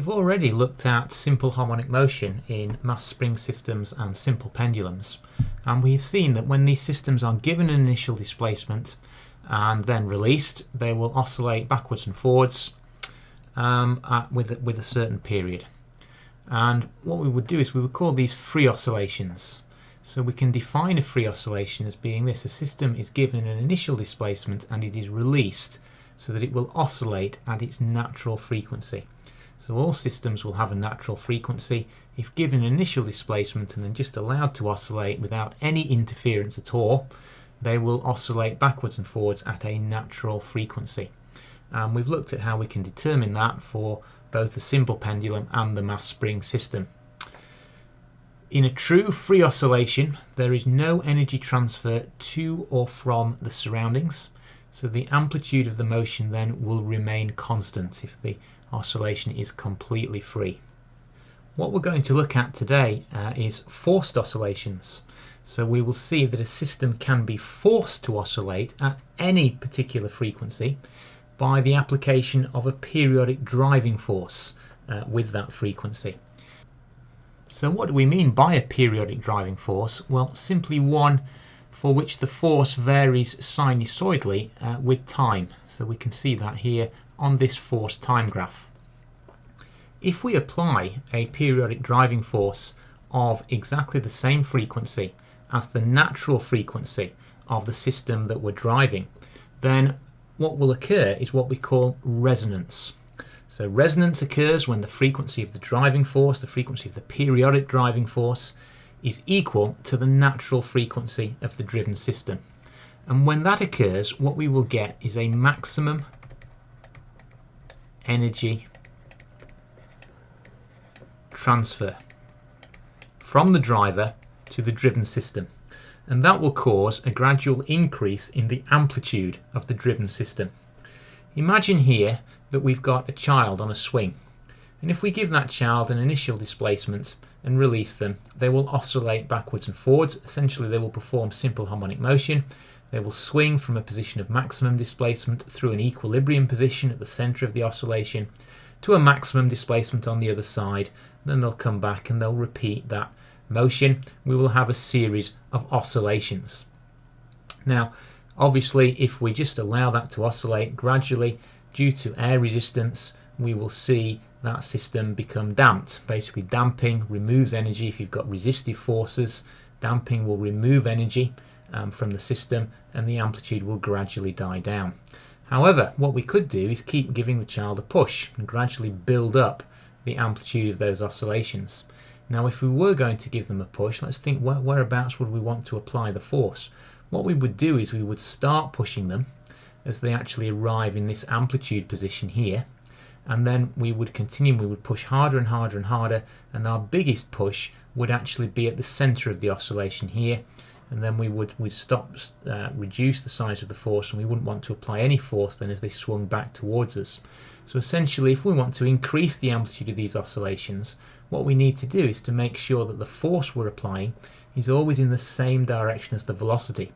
We've already looked at simple harmonic motion in mass spring systems and simple pendulums, and we have seen that when these systems are given an initial displacement and then released, they will oscillate backwards and forwards with a certain period. And what we would do is we would call these free oscillations. So we can define a free oscillation as being this: a system is given an initial displacement and it is released so that it will oscillate at its natural frequency. So all systems will have a natural frequency. If given an initial displacement and then just allowed to oscillate without any interference at all, they will oscillate backwards and forwards at a natural frequency. And we've looked at how we can determine that for both the simple pendulum and the mass spring system. In a true free oscillation, there is no energy transfer to or from the surroundings, so the amplitude of the motion then will remain constant if the oscillation is completely free. What we're going to look at today is forced oscillations. So we will see that a system can be forced to oscillate at any particular frequency by the application of a periodic driving force with that frequency. So what do we mean by a periodic driving force? Well, simply one for which the force varies sinusoidally with time. So we can see that here on this force time graph. If we apply a periodic driving force of exactly the same frequency as the natural frequency of the system that we're driving, then what will occur is what we call resonance. So resonance occurs when the frequency of the driving force, the frequency of the periodic driving force, is equal to the natural frequency of the driven system. And when that occurs, what we will get is a maximum energy transfer from the driver to the driven system. And that will cause a gradual increase in the amplitude of the driven system. Imagine here that we've got a child on a swing, and if we give that child an initial displacement and release them, they will oscillate backwards and forwards. Essentially, they will perform simple harmonic motion. They will swing from a position of maximum displacement through an equilibrium position at the center of the oscillation to a maximum displacement on the other side. Then they'll come back and they'll repeat that motion. We will have a series of oscillations. Now, obviously, if we just allow that to oscillate gradually, due to air resistance, we will see that system become damped. Basically, damping removes energy. If you've got resistive forces, damping will remove energy from the system and the amplitude will gradually die down. However, what we could do is keep giving the child a push and gradually build up the amplitude of those oscillations. Now, if we were going to give them a push, let's think whereabouts would we want to apply the force. What we would do is we would start pushing them as they actually arrive in this amplitude position here, and then we would continue, we would push harder and harder and harder, and our biggest push would actually be at the center of the oscillation here, and then we'd stop, reduce the size of the force, and we wouldn't want to apply any force then as they swung back towards us. So essentially, if we want to increase the amplitude of these oscillations, what we need to do is to make sure that the force we're applying is always in the same direction as the velocity.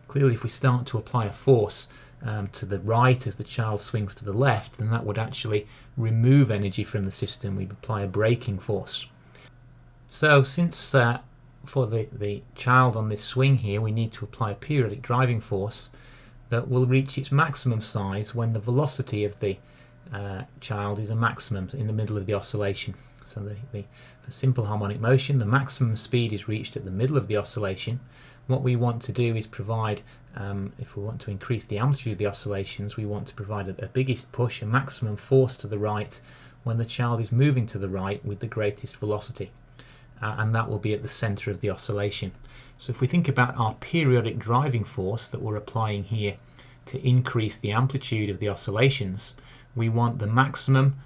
Clearly, if we start to apply a force to the right as the child swings to the left, then that would actually remove energy from the system. We'd apply a braking force. So since for the child on this swing here, we need to apply a periodic driving force that will reach its maximum size when the velocity of the child is a maximum in the middle of the oscillation. So for simple harmonic motion, the maximum speed is reached at the middle of the oscillation. What we want to do is provide, if we want to increase the amplitude of the oscillations, we want to provide a biggest push, a maximum force to the right when the child is moving to the right with the greatest velocity. And that will be at the center of the oscillation. So if we think about our periodic driving force that we're applying here to increase the amplitude of the oscillations, we want the maximum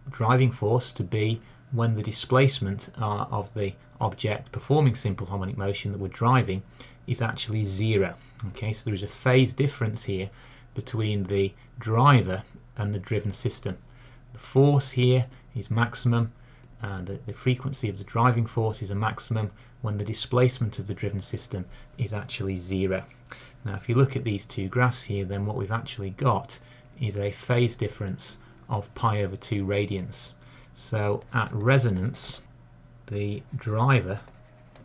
driving force to be when the displacement of the object performing simple harmonic motion that we're driving is actually zero. Okay, so there is a phase difference here between the driver and the driven system. The force here is maximum, and the frequency of the driving force is a maximum when the displacement of the driven system is actually zero. Now, if you look at these two graphs here, then what we've actually got is a phase difference of pi over 2 radians. So at resonance, the driver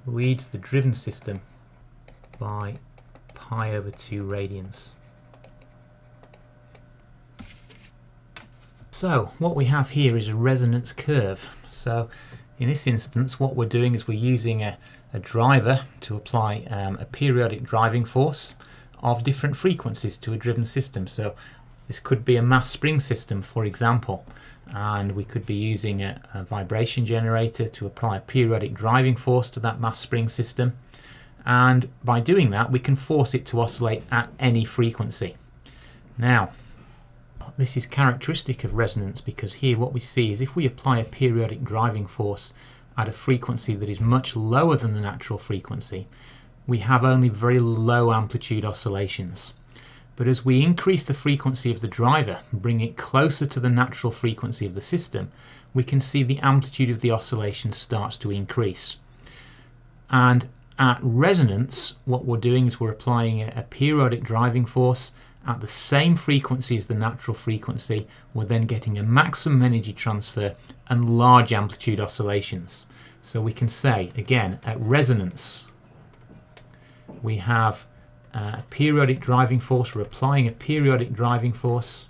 leads the driven system by pi over 2 radians. So what we have here is a resonance curve. So in this instance, what we're doing is we're using a driver to apply a periodic driving force of different frequencies to a driven system. So this could be a mass spring system, for example, and we could be using a vibration generator to apply a periodic driving force to that mass spring system, and by doing that we can force it to oscillate at any frequency. Now this is characteristic of resonance, because here what we see is if we apply a periodic driving force at a frequency that is much lower than the natural frequency, we have only very low amplitude oscillations. But as we increase the frequency of the driver and bring it closer to the natural frequency of the system, we can see the amplitude of the oscillation starts to increase. And at resonance, what we're doing is we're applying a periodic driving force at the same frequency as the natural frequency. We're then getting a maximum energy transfer and large amplitude oscillations. So we can say, again, at resonance, we have a periodic driving force. We're applying a periodic driving force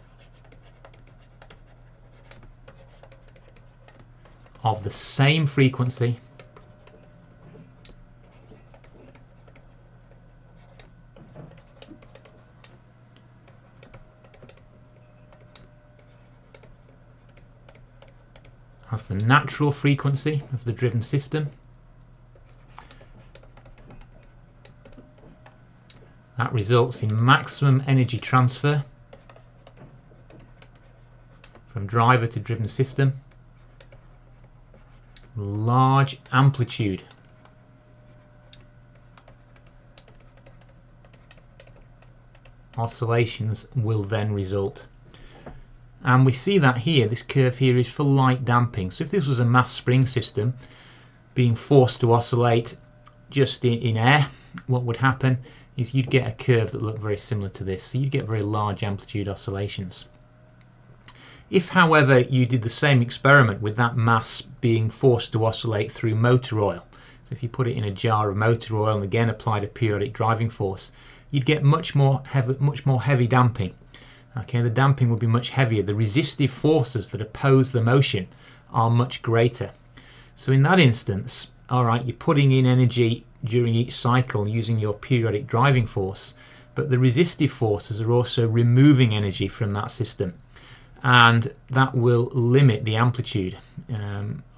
of the same frequency as the natural frequency of the driven system. That results in maximum energy transfer from driver to driven system, large amplitude oscillations will then result. And we see that here, this curve here is for light damping. So if this was a mass spring system being forced to oscillate just in air, what would happen is you'd get a curve that looked very similar to this. So you'd get very large amplitude oscillations. If, however, you did the same experiment with that mass being forced to oscillate through motor oil, so if you put it in a jar of motor oil and again applied a periodic driving force, you'd get much more heavy damping. Okay, the damping would be much heavier. The resistive forces that oppose the motion are much greater. So in that instance, all right, you're putting in energy during each cycle using your periodic driving force, but the resistive forces are also removing energy from that system, and that will limit the amplitude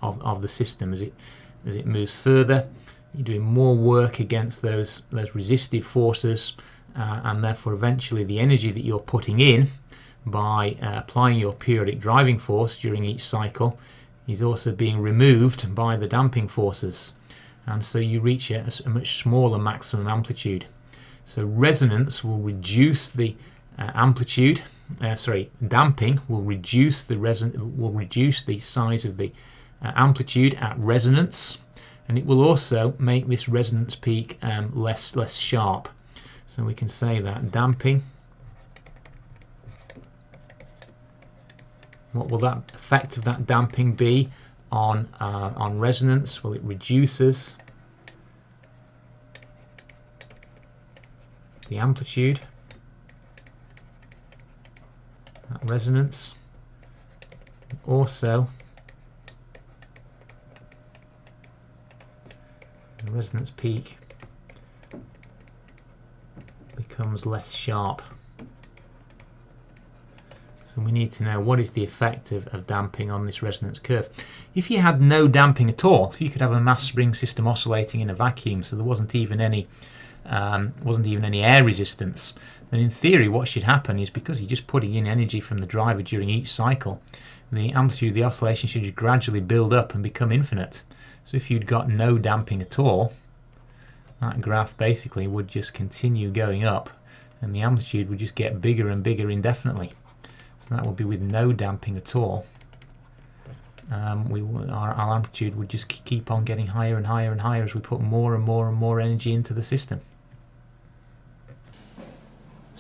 of the system as it moves further. You're doing more work against those resistive forces, and therefore eventually the energy that you're putting in by applying your periodic driving force during each cycle is also being removed by the damping forces, and so you reach a much smaller maximum amplitude. So resonance will reduce the amplitude. Damping will reduce the size of the amplitude at resonance, and it will also make this resonance peak less sharp. So we can say that damping, what will that effect of that damping be on resonance? Well, it reduces the amplitude at resonance. Also, the resonance peak becomes less sharp. So we need to know what is the effect of damping on this resonance curve. If you had no damping at all, if you could have a mass spring system oscillating in a vacuum, so there wasn't even any air resistance, then in theory what should happen is, because you're just putting in energy from the driver during each cycle, the amplitude of the oscillation should just gradually build up and become infinite. So if you'd got no damping at all, that graph basically would just continue going up and the amplitude would just get bigger and bigger indefinitely. So that would be with no damping at all. Our amplitude would just keep on getting higher and higher and higher as we put more and more and more energy into the system.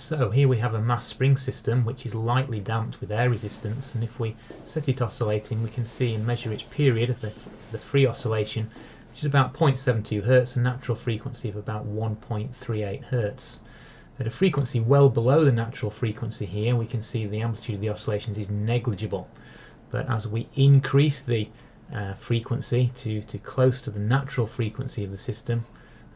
So here we have a mass spring system which is lightly damped with air resistance, and if we set it oscillating we can see and measure its period of the free oscillation, which is about 0.72 Hz, a natural frequency of about 1.38 Hz. At a frequency well below the natural frequency here we can see the amplitude of the oscillations is negligible, but as we increase the frequency to close to the natural frequency of the system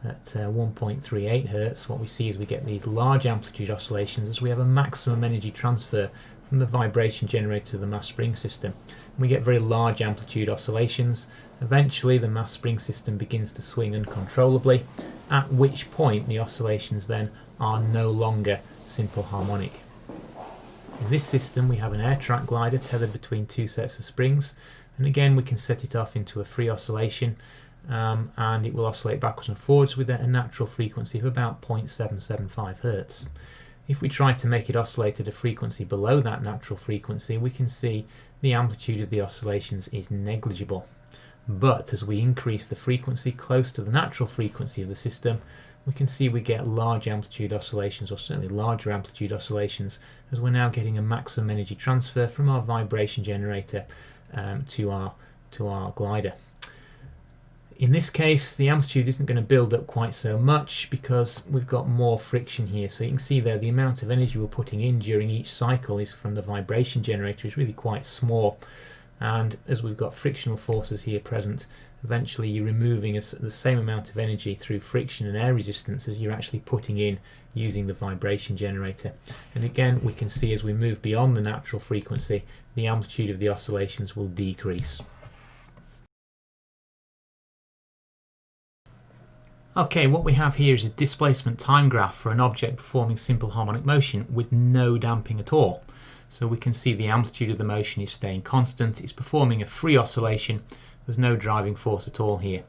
at 1.38 Hz, what we see is we get these large amplitude oscillations as we have a maximum energy transfer from the vibration generator to the mass spring system. And we get very large amplitude oscillations. Eventually the mass spring system begins to swing uncontrollably, at which point the oscillations then are no longer simple harmonic. In this system we have an air track glider tethered between two sets of springs, and again we can set it off into a free oscillation, and it will oscillate backwards and forwards with a natural frequency of about 0.775 Hz. If we try to make it oscillate at a frequency below that natural frequency, we can see the amplitude of the oscillations is negligible. But as we increase the frequency close to the natural frequency of the system, we can see we get large amplitude oscillations, or certainly larger amplitude oscillations, as we're now getting a maximum energy transfer from our vibration generator to our glider. In this case the amplitude isn't going to build up quite so much because we've got more friction here. So you can see there the amount of energy we're putting in during each cycle is from the vibration generator is really quite small, and as we've got frictional forces here present, eventually you're removing the same amount of energy through friction and air resistance as you're actually putting in using the vibration generator. And again we can see as we move beyond the natural frequency the amplitude of the oscillations will decrease. Okay, what we have here is a displacement time graph for an object performing simple harmonic motion with no damping at all. So we can see the amplitude of the motion is staying constant, it's performing a free oscillation, there's no driving force at all here.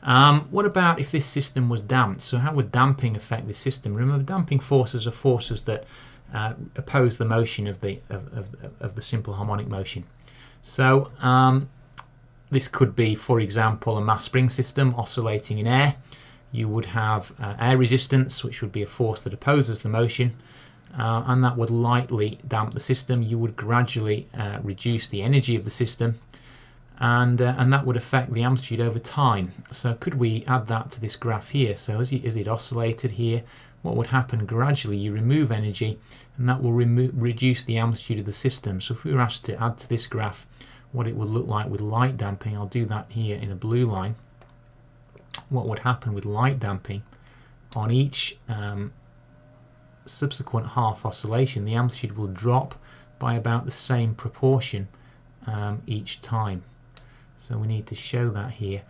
What about if this system was damped? So how would damping affect this system? Remember, damping forces are forces that oppose the motion of the simple harmonic motion. So this could be, for example, a mass spring system oscillating in air. You would have air resistance, which would be a force that opposes the motion, and that would lightly damp the system. You would gradually reduce the energy of the system, and that would affect the amplitude over time. So could we add that to this graph here? So as it oscillated here, what would happen gradually? You remove energy, and that will reduce the amplitude of the system. So if we were asked to add to this graph what it would look like with light damping, I'll do that here in a blue line. What would happen with light damping on each subsequent half oscillation, the amplitude will drop by about the same proportion each time. So we need to show that here.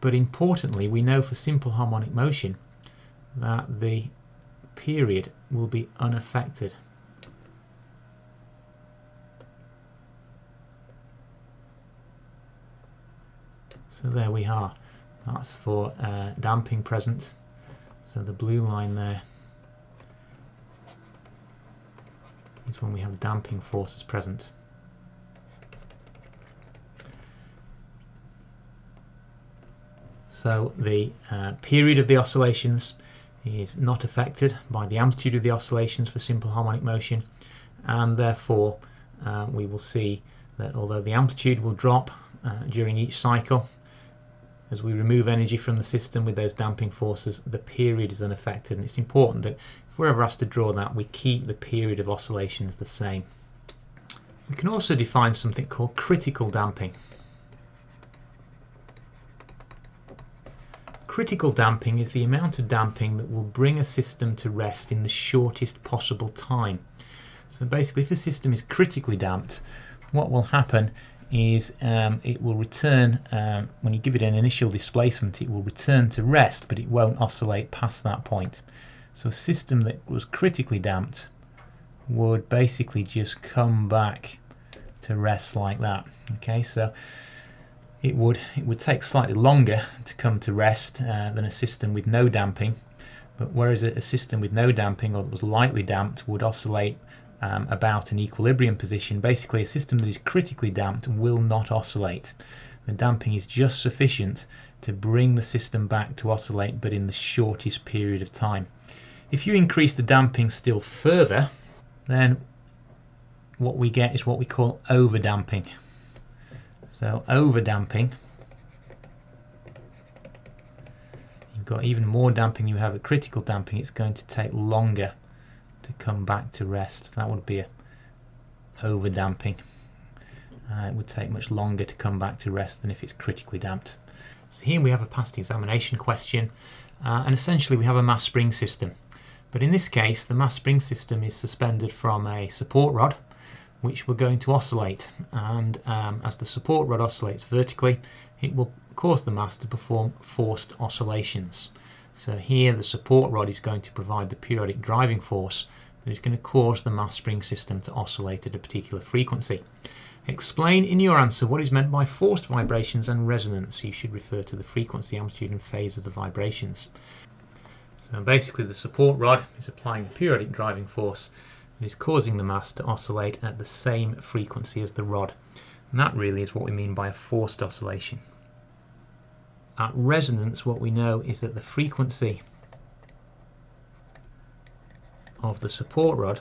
But importantly, we know for simple harmonic motion that the period will be unaffected. So there we are. That's for damping present. So the blue line there is when we have damping forces present. So the period of the oscillations is not affected by the amplitude of the oscillations for simple harmonic motion, and therefore we will see that although the amplitude will drop during each cycle, as we remove energy from the system with those damping forces, the period is unaffected. And it's important that if we're ever asked to draw that, we keep the period of oscillations the same. We can also define something called critical damping. Critical damping is the amount of damping that will bring a system to rest in the shortest possible time. So basically, if a system is critically damped, what will happen is it will return, when you give it an initial displacement, it will return to rest, but it won't oscillate past that point. So a system that was critically damped would basically just come back to rest like that. Okay, so it would take slightly longer to come to rest than a system with no damping, but whereas a system with no damping, or that was lightly damped, would oscillate about an equilibrium position. Basically, a system that is critically damped will not oscillate. The damping is just sufficient to bring the system back to oscillate, but in the shortest period of time. If you increase the damping still further, then what we get is what we call overdamping. So overdamping, you've got even more damping you have at critical damping, it's going to take longer to come back to rest. That would be a overdamping. It would take much longer to come back to rest than if it's critically damped. So here we have a past examination question, and essentially we have a mass spring system. But in this case, the mass spring system is suspended from a support rod, which we're going to oscillate. And as the support rod oscillates vertically, it will cause the mass to perform forced oscillations. So here the support rod is going to provide the periodic driving force that is going to cause the mass spring system to oscillate at a particular frequency. Explain in your answer what is meant by forced vibrations and resonance. You should refer to the frequency, amplitude and phase of the vibrations. So basically the support rod is applying the periodic driving force and is causing the mass to oscillate at the same frequency as the rod. And that really is what we mean by a forced oscillation. At resonance, what we know is that the frequency of the support rod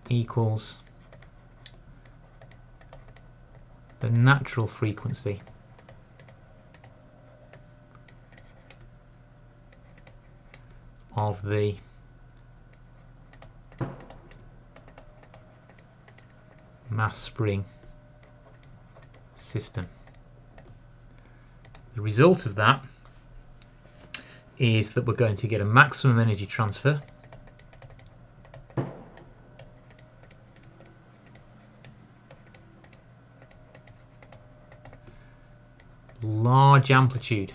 equals the natural frequency of the mass spring system. The result of that is that we're going to get a maximum energy transfer large amplitude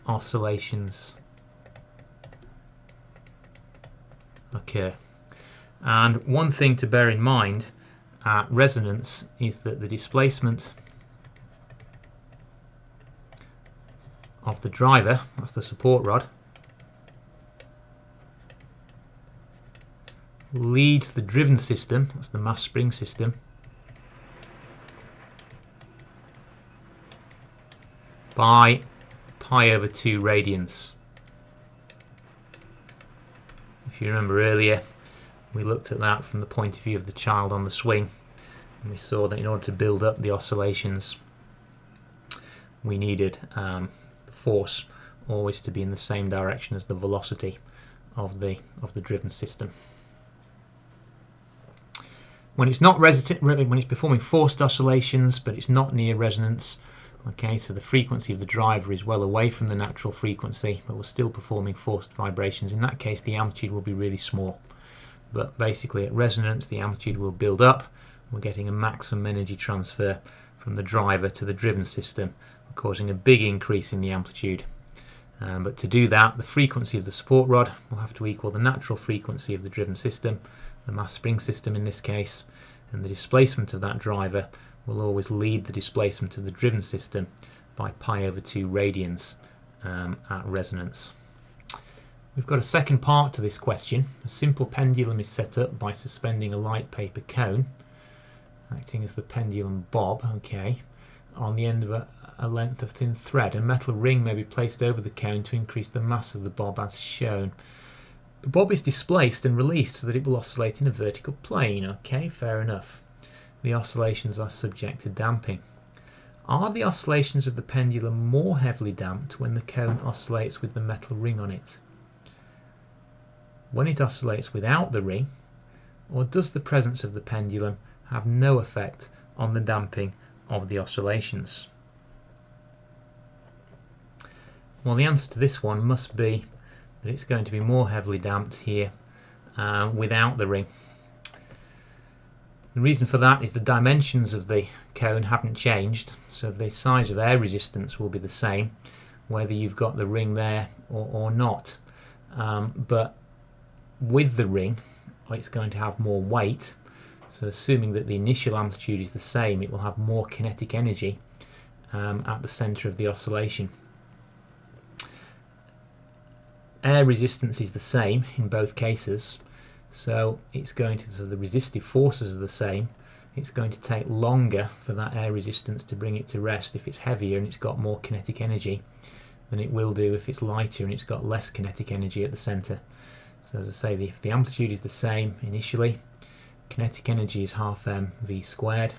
oscillations occur. And one thing to bear in mind at resonance is that the displacement of the driver, that's the support rod, leads the driven system, that's the mass spring system, by pi over 2 radians. If you remember earlier, we looked at that from the point of view of the child on the swing, and we saw that in order to build up the oscillations, we needed the force always to be in the same direction as the velocity of the driven system. When it's not when it's performing forced oscillations, but it's not near resonance, okay, so the frequency of the driver is well away from the natural frequency, but we're still performing forced vibrations. In that case, the amplitude will be really small. But basically at resonance, the amplitude will build up. We're getting a maximum energy transfer from the driver to the driven system, causing a big increase in the amplitude. But to do that, the frequency of the support rod will have to equal the natural frequency of the driven system, the mass spring system in this case, and the displacement of that driver will always lead the displacement of the driven system by pi over 2 radians at resonance. We've got a second part to this question. A simple pendulum is set up by suspending a light paper cone, acting as the pendulum bob, okay, on the end of a length of thin thread. A metal ring may be placed over the cone to increase the mass of the bob as shown. The bob is displaced and released so that it will oscillate in a vertical plane. Okay, fair enough. The oscillations are subject to damping. Are the oscillations of the pendulum more heavily damped when the cone oscillates with the metal ring on it? When it oscillates without the ring, or does the presence of the pendulum have no effect on the damping of the oscillations? Well, the answer to this one must be that it's going to be more heavily damped here without the ring. The reason for that is the dimensions of the cone haven't changed, so the size of air resistance will be the same whether you've got the ring there or not. But with the ring, it's going to have more weight, so assuming that the initial amplitude is the same, it will have more kinetic energy at the centre of the oscillation. Air resistance is the same in both cases, So it's going to, so the resistive forces are the same. It's going to take longer for that air resistance to bring it to rest if it's heavier and it's got more kinetic energy than it will do if it's lighter and it's got less kinetic energy at the centre. So as I say, if the amplitude is the same initially, kinetic energy is half mv squared.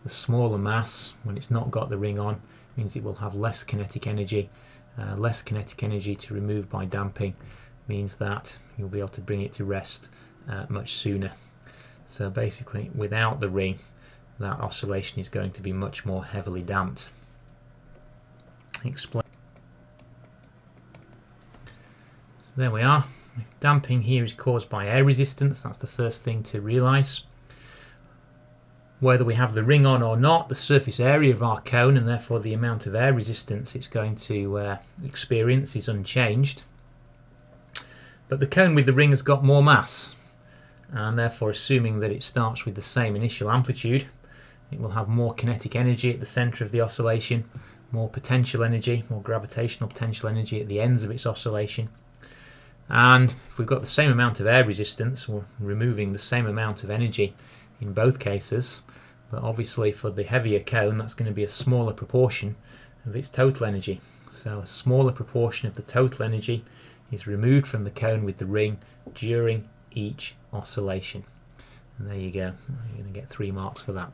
The smaller mass, when it's not got the ring on, means it will have less kinetic energy. Less kinetic energy to remove by damping means that you'll be able to bring it to rest much sooner. So basically, without the ring, that oscillation is going to be much more heavily damped. Explain. So there we are. Damping here is caused by air resistance. That's the first thing to realise. Whether we have the ring on or not, the surface area of our cone and therefore the amount of air resistance it's going to experience is unchanged. But the cone with the ring has got more mass, and therefore, assuming that it starts with the same initial amplitude, it will have more kinetic energy at the centre of the oscillation, more potential energy, more gravitational potential energy at the ends of its oscillation. And if we've got the same amount of air resistance, we're removing the same amount of energy in both cases, but obviously for the heavier cone that's going to be a smaller proportion of its total energy. So a smaller proportion of the total energy is removed from the cone with the ring during each oscillation. And there you go, you're going to get 3 marks for that.